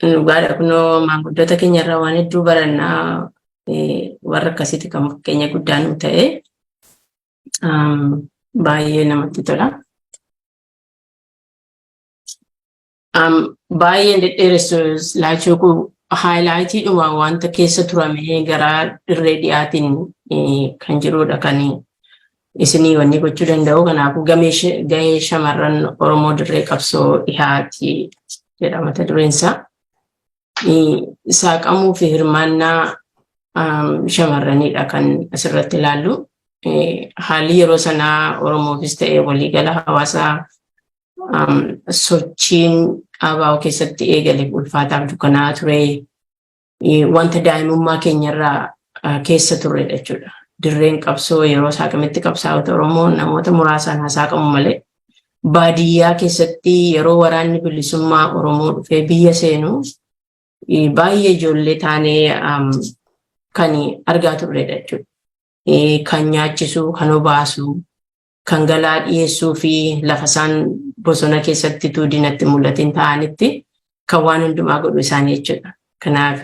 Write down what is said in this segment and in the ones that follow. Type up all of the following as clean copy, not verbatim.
Dhugaadha kunoo maanguddoota keenya irraa waan hedduu barannaa warra akkasitti kan fakkeenya guddaa nu ta'e baay'ee namatti tola. Baay'een dhedheeressu laachuu kun haayilaayitiidhuma wanta keessa turamee gara dirree dhiyaatiin kan jirudha kan isinii wanni gochuu danda'u. Kanaafuu gahee shamarran Oromoo dirree qabsoo dhihaati jedha mata dureensaa. Saaqamuu fi hirmaannaa shamarranidha kan asirratti ilaallu. Haalli yeroo sanaa Oromoofis ta'ee waliigala hawaasaa sochiin ABO keessatti eegale ulfaataaf dukkanaa ture. Wanta daa'imummaa keenyarraa keessa turredha jechuudha. Dirreen qabsoo yeroo saaqametti qabsaa'ota Oromoo namoota muraasaan haa saaqamu malee baadiyyaa keessatti yeroo waraanni bilisummaa Oromoo dhufee biyya seenu baay'ee ijoollee taanee kan argaa turredha jechuudha. Kan nyaachisu, kan obaasu, kan galaa dhiyeessuu fi lafa isaan bosona keessatti diinatti mul'atin ta'anitti kan waan hundumaa godhu isaanii jechuudha. Kanaaf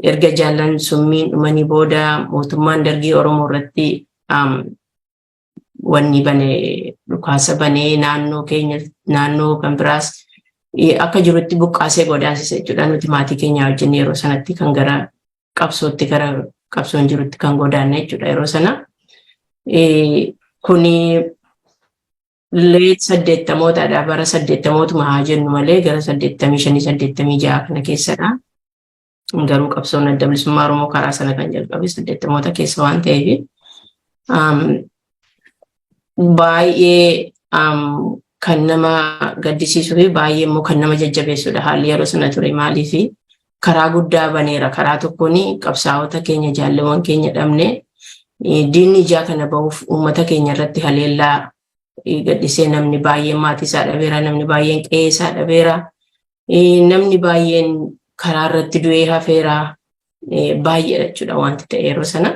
erga jaallan summiin dhumanii booda mootummaan Dargii Oromoo irratti wanni banee dhukaasa banee naannoo keenya naannoo kan biraas akka jirutti buqqaasee godaansisa jechuudha. Nuti maatii keenya wajjin yeroo sanatti kan gara qabsootti gara qabsoon jirutti kan godaanne jechuudha yeroo sana. Kuni leet 80mootadha bara 80mootuma haa jennu malee gara 85 86 kana keessadha. Garuu qabsoon adda bilisummaa Oromoo karaa sana kan jalqabe 80moota keessa waan ta'eef baay'ee kan nama gaddisiisuu fi baay'ee immoo kan nama jajjabeessudha haalli yeroo sana ture. Maaliif karaa guddaa baneera. Karaa tokkoon qabsaa'ota keenya jaalleewwan keenya dhabne diinni ijaa kana bahuuf uummata keenya irratti haleellaa gaddisee namni baay'een maatii isaa dhabeera, namni baay'een qe'ee isaa dhabeera, namni baay'een karaa irratti du'ee hafeera baay'eedha jechuudha wanti ta'e yeroo sana.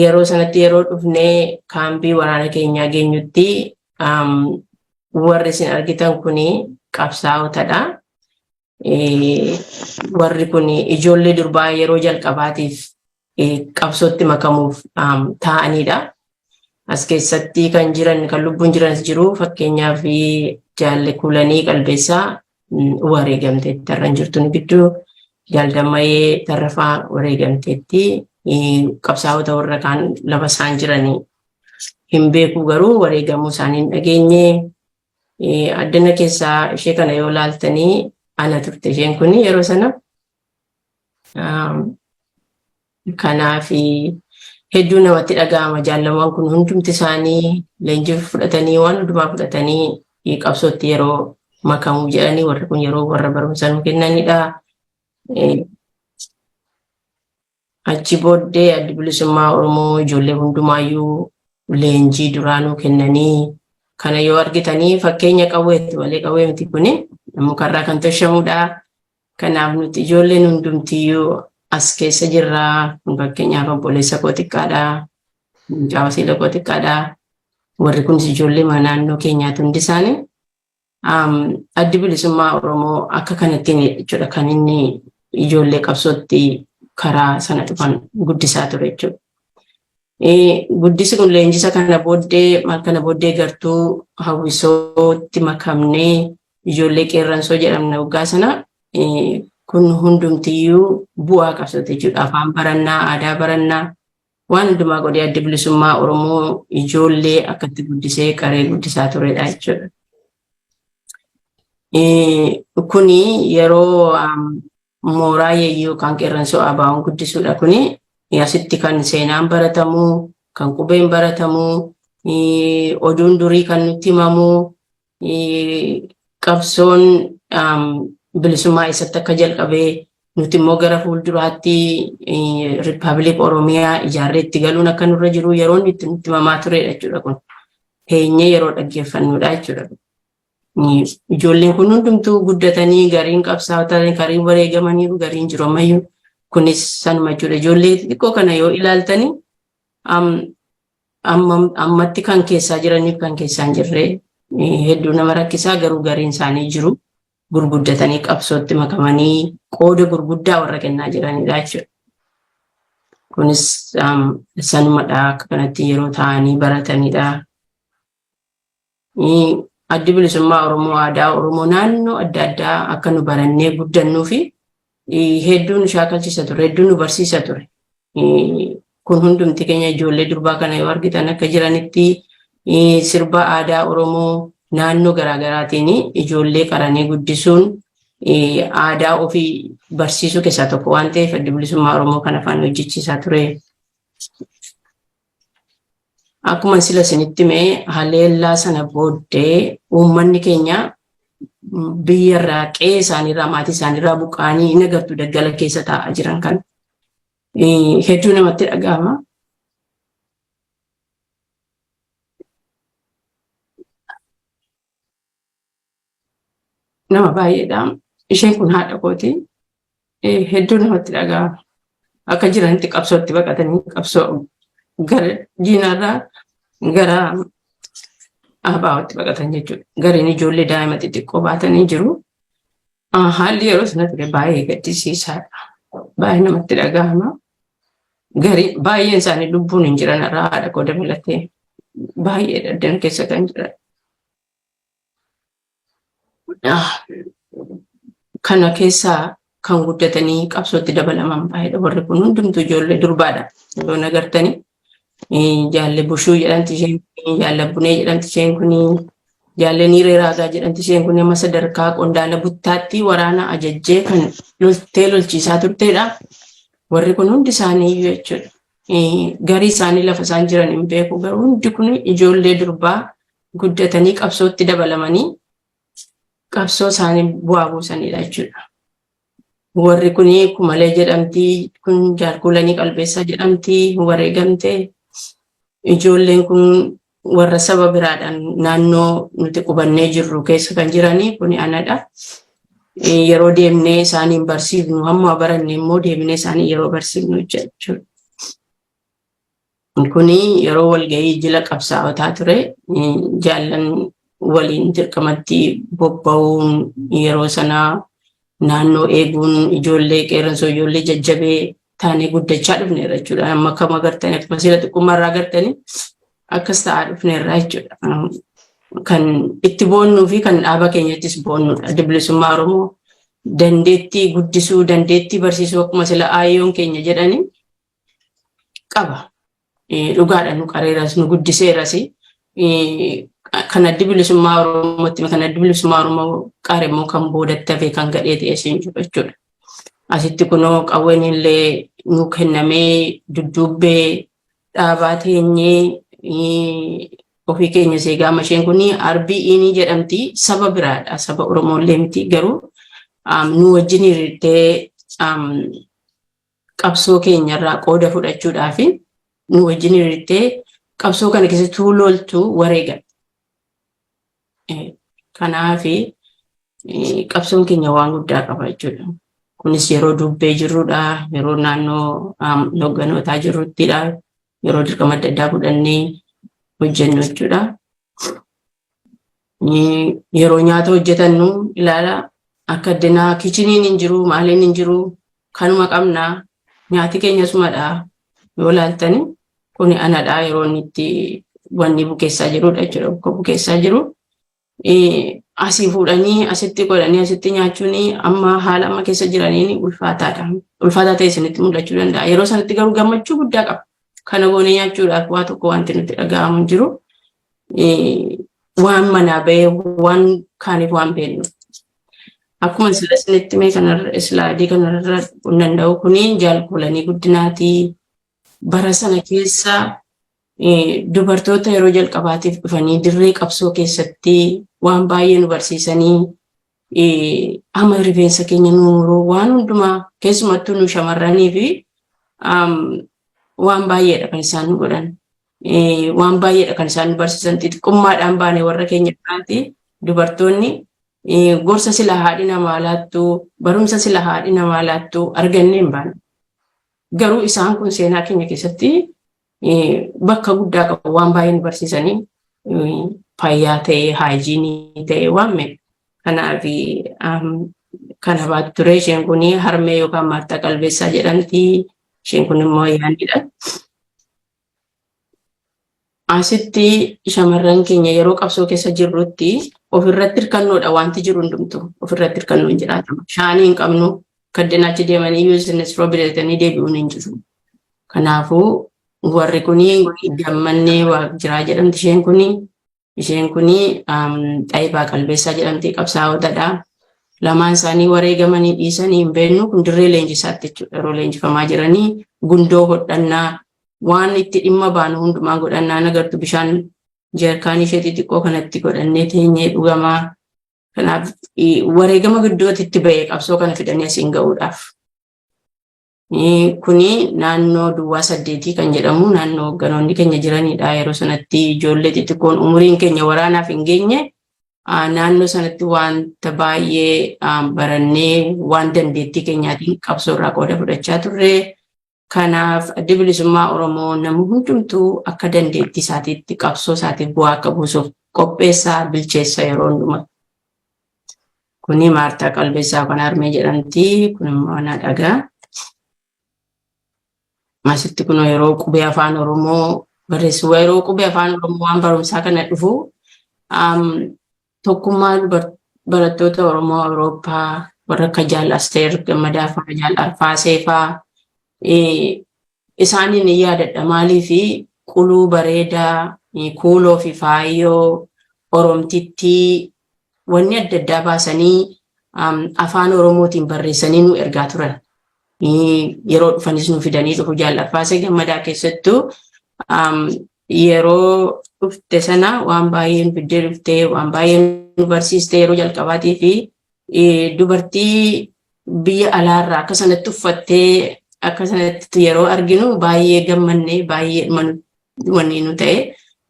Yeroo sanatti yeroo dhufnee kaambii waraana keenyaa geenyutti warri isin argitan kuni qabsaa'otadha. Warri kun ijoollee durbaa yeroo jalqabaatiif qabsootti makamuuf ta'anidha. As keessatti kan jiran kan lubbuun jiranis jiru. Fakkeenyaaf Jaalle Kuulanii Qalbeessaa wareegamteetti tarran jirtuun gidduu Jaaldamayee Tarrafaa wareegamteetti. Qabsaa'ota warra kaan lafa isaan jiranii hin beeku garuu wareegamuu isaanii hin dhageenye. Addana keessaa ishee kana yoo laaltanii ana turte isheen kun yeroo sana. Kanaaf hedduu namatti dhaga'ama. Jaallamaan kun hundumti isaanii leenjii fudhatanii waan hundumaa fudhatanii qabsootti yeroo makamu jedhanii warri kun yeroo warra barumsa nu kennanidha. Achi booddee addi bilisummaa Oromoo ijoollee hundumaayyuu leenjii duraanuu kennanii kana yoo argitanii fakkeenya qawweetti malee qawwee miti kuni mukarraa kan tolchamudha. Kanaaf nuti ijoolleen hundumtiyyuu as keessa jirraa. Fakkeenyaaf obboleessa koo xiqqaadha, Jaawasiila koo xiqqaadha. Warri kunis ijoollee naannoo keenyaatu hundi isaanii. Addi bilisummaa Oromoo akka kanattiin jechuudha kan inni ijoollee qabsootti karaa sana dhufan guddisaa ture jechuudha. Guddisi kun leenjisa kana booddee maal kana booddee gartuu hawwisootti makamnee ijoollee qeerransoo jedhamna waggaa sana kun hundumtiyyuu bu'aa qabsoote jechuudha. Afaan barannaa, aadaa barannaa waan hundumaa godhee addi bilisummaa Oromoo ijoollee akkatti guddisee qaree guddisaa turedha jechuudha. Kuni yeroo mooraa yeeyyuu kan qeerransoo ABO'n guddisuudha. Kuni asitti kan seenaan baratamu, kan qubeen baratamu, oduun durii kan nutti himamu, qabsoon bilisummaa eessatti akka jalqabee nuti immoo gara fuulduraatti Rippaabilik Oromiyaa ijaarreetti galuun akka nurra jiru yeroo nutti himamaa turedha jechuudha. Kun teenyee yeroo dhaggeeffannudha jechuudha. Ijoolleen kun hundumtuu guddatanii gariin qabsaa'otanii gariin wareegamanii gariin jiru ammayyuu kunis sanuma jechuudha. Ijoollee xiqqoo kana yoo ilaaltanii ammatti kan keessaa jiraniif kan keessaa hin jirre hedduu nama rakkisaa garuu gariin isaanii jiru. gurguddatanii qabsootti makamanii qooda gurguddaa warra kennaa jiranidha jechuudha. Kunis sanumadha akka kanatti yeroo ta'anii baratanidha. Addi bilisummaa Oromoo aadaa Oromoo naannoo adda addaa akka nu barannee guddannuu fi hedduu nu shaakalchiisa ture, hedduu nu barsiisa ture. Kun hundumti keenya ijoollee durbaa kana yoo argitan akka jiranitti sirba aadaa Oromoo naannoo garaagaraatiin ijoollee qaranii guddisuun aadaa ofii barsiisuu keessaa tokko waan ta'eef addi bilisummaa Oromoo kana afaan hojjechiisaa ture. Akkuma sila isinitti mee haleellaa sana booddee uummanni keenya biyyarraa qe'ee isaaniirraa maatii isaaniirraa buqqaanii hin agartu daggala keessa taa'aa jiran kan hedduu namatti dhaga'ama. Nama baay'eedha. Isheen kun haadha kooti. Hedduu namatti dhaga'ama. Akka jiranitti qabsootti baqatanii qabsoo gara diinarraa gara abaawotti baqatan jechuudha. Gareen ijoollee daa'ima xixiqqoo baatanii jiru. Haalli yeroo sanatti baay'ee gaddisiisaadha. Baay'ee namatti dhaga'ama. Baay'een isaanii lubbuun hin jiran irraa haadha koo dabalatee baay'ee daddan keessa kan jiran. Kana keessaa kan guddatanii qabsootti dabalaman baay'eedha. Warri kun hundumtuu ijoollee durbaadha. Yoo nagartanii jaalle bushuu jedhamti isheen kun, jaalle bunee jedhamti isheen kun, jaalle niiree raagaa jedhamti isheen kun amma sadarkaa qondaala buttaatti waraana ajajjee kan lolchiisaa turteedha. Warri kun hundi isaanii jechuudha. Garii isaanii lafa isaan jiran hin beeku, garuu hundi kun ijoollee durbaa guddatanii qabsootti dabalamanii qabsoo isaanii bu'aa buusanidha jechuudha. Warri kun Kumalee jedhamti, kun Jaalkuulanii Qalbeessaa jedhamti, wareegamtee. Ijoolleen kun warra saba biraadhaan naannoo nuti qubannee jirru keessa kan jiranii kun anadha. Yeroo deemnee isaaniin barsiifnu hamma baranne immoo deemnee isaanii yeroo barsiifnu jechuudha. Kuni yeroo walgahii jila qabsaa'otaa ture. Jaallan waliin dirqamatti bobba'uun yeroo sanaa naannoo eeguun ijoollee qeerransoo ijoollee jajjabee taanee guddachaa dhufneerra jechuudha. Amma akkam agartanii akkuma sila xiqqummaarraa agartanii akkas ta'aa dhufneerra jechuudha. Kan itti boonnuu fi kan dhaaba keenyattis boonnudha. Adda bilisummaa Oromoo dandeettii guddisuu, dandeettii barsiisuu akkuma sila aayyoon keenya jedhanii qaba. Dhugaadha nu qareeras nu guddiseeras. Kan adda bilisummaa Oromootti kan adda bilisummaa Oromoo qaare immoo kan boodatti hafee kan gadhee ta'e siin jiru jechuudha. Asitti kunoo qawween illee nu kennamee dudduubbee dhaabaa teenyee ofii keenya seegaa masheen kun arbii inni jedhamti saba biraadha. Saba Oromoo illee miti garuu nu wajjin hiriirtee qabsoo keenyarraa qooda fudhachuudhaaf nu wajjin hiriirtee qabsoo kana keessatti loltu wareegan. Kanaaf qabsoon keenya waan guddaa qaba jechuudha. Kunis yeroo dubbee jirrudha, yeroo naannoo hogganootaa jirruttidha, yeroo dirqama adda addaa fudhannee hojjennu jechuudha. Yeroo nyaata hojjetannu ilaala akka addunyaa kichiniin hin jiru, maaliin hin jiru, kanuma qabnaa, nyaati keenya sumadha yoo ilaaltani kun anadha yeroo inni itti wanni bukeessaa jirudha jechuudha. Bukeessaa jiru. Asii fuudhanii asitti godhanii asitti nyaachuun amma haala amma keessa jiraniin ulfaataadha. Ulfaataa ta'e isinitti mul'achuu danda'a. Yeroo sanatti garuu gammachuu guddaa qaba. Kana goonee nyaachuudhaaf waa tokko wanti nuti dhaga'amu jiru. Waan manaa bahee waan kaaniif waan beeknu. Akkuma sila isinitti mee kanarra islaadii kanarra danda'u kuni Jaalkuulanii Guddinaatii bara sana keessa dubartoota yeroo jalqabaatiif dhufanii dirree qabsoo keessatti waan baay'ee nu barsiisanii amma rifeensa keenya nuuruu waan hundumaa keessumattuu nu shamarranii fi waan baay'eedha kan isaan nu godhan. Waan baay'eedha kan isaan nu barsiisan. Xixiqqummaadhaan baane warra keenya biraatti dubartoonni gorsa sila haadhi namaa laattu, barumsa sila haadhi namaa laattu argannee hin baane. Garuu isaan kun seenaa keenya keessatti bakka guddaa qabu waan baay'ee nu barsiisanii fayyaa ta'ee, haayijiinii ta'ee waan meeqa. Kanaafi kana baatu ture isheen kun harmee yookaan Maartaa Qalbeessaa jedhamti. Isheen kun immoo ayyaanidha. Asitti shamarran keenya yeroo qabsoo keessa jirrutti ofirratti hirkannoodha wanti jiru hundumtu ofirratti hirkannoo hin jiraatama. Shaanii hin qabnu kaddinaachi deemanii biizinesi firoo bitatanii deebi'uun hin jiru. Kanaafuu warri kuni gammannee jiraa jedhamti isheen kuni Xaayibaa Qalbeessaa jedhamti qabsaa'otadha. Lamaan isaanii wareegamanii dhiisanii hin beeknu kun dirree leenjisaatti jechuudha. Yeroo leenjifamaa jiranii gundoo hodhannaa waan itti dhimma baanu hundumaa godhannaan agartu bishaan jeerkaanii ishee xixiqqoo kanatti godhannee teenyee dhugamaa. Kanaaf wareegama guddootti itti ba'ee qabsoo kana fidanii asiin ga'uudhaaf. Kuni naannoo Duwwaa 8 kan jedhamu naannoo hogganoonni keenya jiranidha. Yeroo sanatti ijoollee xixiqqoon umuriin keenya waraanaaf hin geenye naannoo sanatti wanta baay'ee barannee waan dandeettii keenyaatiin qabsoo irraa qooda fudhachaa turre. Kanaaf adda bilisummaa Oromoo namni hundumtuu akka dandeettii isaatiitti qabsoo isaatiif bu'aa akka buusuuf qopheessaa bilcheessa yeroo hundumaa. Kuni Maartaa Qalbeessaa kan harmee jedhamti. Kun immoo na dhagaa. Asitti kun yeroo qubee afaan Oromoo barreessu yeroo qubee afaan Oromoo waan barumsaa kana dhufu tokkummaa barattoota Oromoo Awurooppaa warra akka Jaal Asteer Gammadaa fa'aa Jaal Arfaasee fa'aa isaaniin yaadadha maaliifi quluu bareedaa kuuloo fi faayyoo Oromtittii wanni adda addaa baasanii afaan Oromootiin barreessanii nu ergaa turan. Yeroo dhufanis nu fidanii dhufu Jaal Arfaasee Gammadaa keessattuu yeroo dhufte sana waan baay'ee nu fiddee dhuftee waan baay'ee nu barsiiste yeroo jalqabaatii fi dubartii biyya alaarraa akka sanatti uffattee akka sanatti yeroo arginu baay'ee gammannee baay'ee wanni nu ta'e.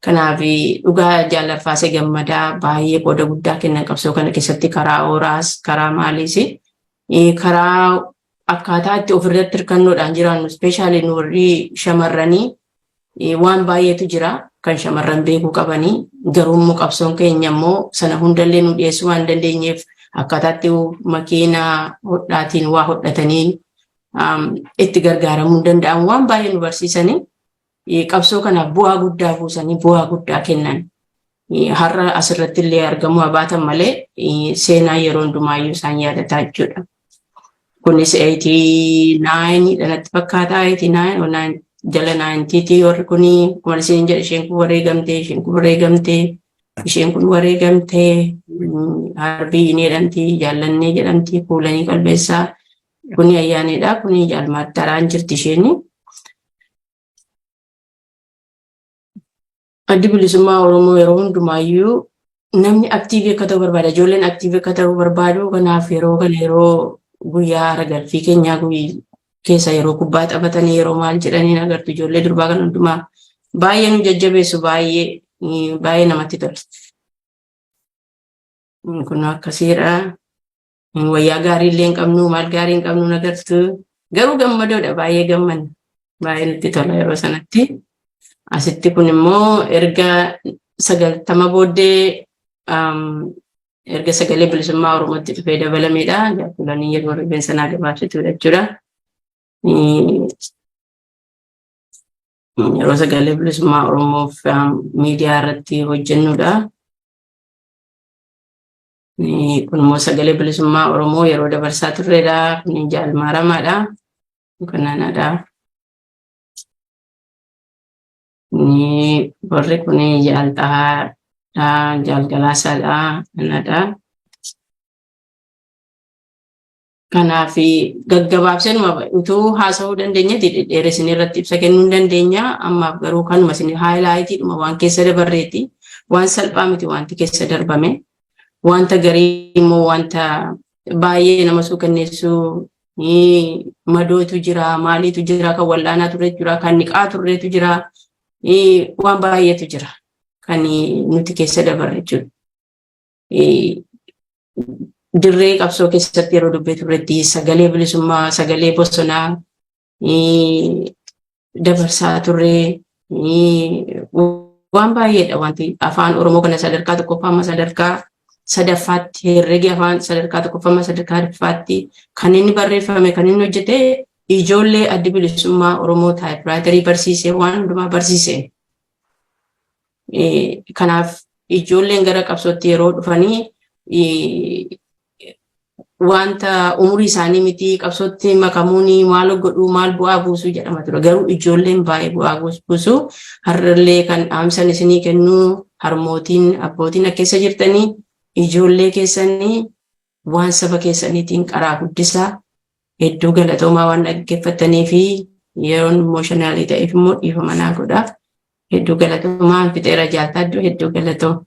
Kanaaf dhugaa Jaal Arfaasee Gammadaa baay'ee qooda guddaa kennan qabsoo kana keessatti karaa ooraas karaa maaliis karaa akkaataa itti ofirratti hirkannoodhaan jiraannu ispeeshaalii nu warri shamarranii waan baay'eetu jira kan shamarran beekuu qabanii garuu qabsoon keenya immoo sana hundallee nu dhiyeessuu waan dandeenyeef akkaataatti makiinaa hodhaatiin waa hodhatanii itti gargaaramuu danda'an waan baay'ee nu barsiisanii qabsoo kanaaf bu'aa guddaa buusanii bu'aa guddaa kennan. Har'a asirratti illee argamuu habaatan malee seenaa yeroo hundumaayyuu isaan yaadataa jechuudha. Kunis 89 dhanatti fakkaataa 89 jala 90 warri kuni kuma isin jedhe isheen kun wareegamtee harbii ni jedhamti jaallannee jedhamti Kuulanii Qalbeessaa kuni ayyaanidha kuni Jaal Maattaraan jirti isheen. Addi bilisummaa Oromoo yeroo hundumaayyuu namni aktiivii akka ta'u barbaada ijoolleen aktiivii akka ta'u barbaadu kanaaf yeroo kana yeroo guyyaa ragalfii keenyaa keessa yeroo kubbaa taphatanii yeroo maal jedhanii agartu ijoollee durbaa kan hundumaa baay'ee nu jajjabeessu baay'ee namatti tola. Kun akkasiidha. Wayyaa gaarii illee hin qabnu maal gaarii hin qabnu agartu garuu gammadoodha baay'ee gammanna baay'ee nutti tola yeroo sanatti. Asitti kun immoo erga 90 booddee erga sagalee bilisummaa Oromootti dhufee dabalameedha. Jaakulanii yeroo rifeensa naa gabaabsitu jechuudha. Yeroo sagalee bilisummaa Oromoof miidiyaa irratti hojjennudha. Kun immoo sagalee bilisummaa Oromoo yeroo dabarsaa turredha. Kun Jaal Maaramaadha. Kanaanadha. Warri kun Jaal Xahaadha. Jaal Galaasaadha. Kanaadha. Kanaaf gaggabaabseen utuu haasa'uu dandeenyetti dheeressinee irratti ibsa kennuu hin dandeenya. Ammaaf garuu kanuma isin haayilaayitiidhuma waan keessa dabarreeti. Waan salphaa miti wanti keessa darbame. Wanta garii immoo wanta baay'ee nama suukanneessu madootu jira, maaliitu jira, kan wallaanaa turre jira, kan niqaa turreetu jira. Waan baay'eetu jira. Kan nuti keessa dabarre jechuudha. Dirree qabsoo keessatti yeroo dubbee turretti sagalee bilisummaa, sagalee bosonaa dabarsaa turre waan baay'eedha wanti afaan Oromoo kana sadarkaa tokkoffaa amma sadarkaa sadaffaatti herregi afaan sadarkaa tokkoffama sadarkaa arffaatti kan inni barreeffame kan inni hojjete ijoollee adda bilisummaa Oromoo taayipiraayitarii barsiisee waan hundumaa barsiise. Kanaaf ijoolleen gara qabsootti yeroo dhufanii wanta umurii isaanii miti qabsootti makamuuni maal godhuu maal bu'aa buusuu jedhama ture. Garuu ijoolleen baay'ee bu'aa buusuu har'allee kan dhaamsan isinii kennuu harmootiin abbootiin keessa jirtanii ijoollee keessanii waan saba keessaniitiin qaraa guddisaa hedduu galatoomaa waan dhaggeeffatanii fi yeroon emotionaalii ta'eef immoo dhiifama naa godhaa. Hedduu galatoomaa fixeera jaalladhu hedduu galatoomaa.